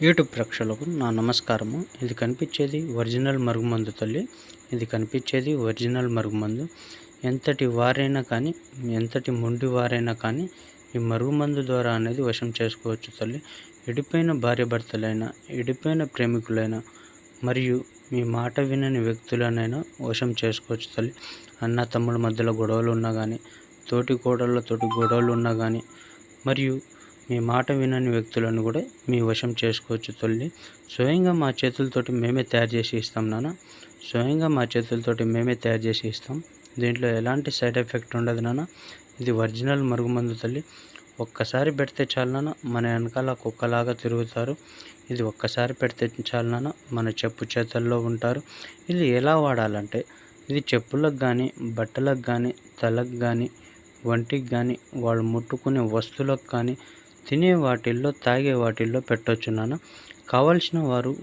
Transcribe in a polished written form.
YouTube ప్రేక్షకులకు నా నమస్కారము. ఇది కనిపించేది ఒరిజినల్ మరుగుమందు తల్లి. ఇది కనిపించేది ఒరిజినల్ మరుగుమందు. ఎంతటి వారైనా కానీ, ఎంతటి మొండి వారైనా కానీ ఈ మరుగుమందు ద్వారా అనేది వశం చేసుకోవచ్చు తల్లి. ఎడిపోయిన భార్యాభర్తలైనా, ఎడిపోయిన ప్రేమికులైనా, మరియు మీ మాట వినని వ్యక్తులనైనా వశం చేసుకోవచ్చు తల్లి. అన్న తమ్ముళ్ళ మధ్యలో గొడవలు ఉన్నా కానీ, తోటి కోడళ్ళతోటి గొడవలు ఉన్నా కానీ, మరియు మీ మాట వినని వ్యక్తులను కూడా మీ వశం చేసుకోవచ్చు తల్లి. స్వయంగా మా చేతులతోటి మేమే తయారు చేసి ఇస్తాం నాన్న. స్వయంగా మా చేతులతోటి మేమే తయారు చేసి ఇస్తాం. దీంట్లో ఎలాంటి సైడ్ ఎఫెక్ట్ ఉండదు నాన్న. ఇది ఒరిజినల్ మరుగుమందు తల్లి. ఒక్కసారి పెడితే చాలు నాన్న, మన వెనకాల కుక్కలాగా తిరుగుతారు. ఇది ఒక్కసారి పెడితే చాలు నాన్న, మన చెప్పు చేతల్లో ఉంటారు. ఇది ఎలా వాడాలంటే, ఇది చెప్పులకు కానీ, బట్టలకు కానీ, తలకు కానీ, వంటికి కానీ, వాళ్ళు ముట్టుకునే వస్తువులకు కానీ, తినే వాటిల్లో, తాగే వాటిల్లో పెట్టొచ్చు నాన్న. కావలసిన వారు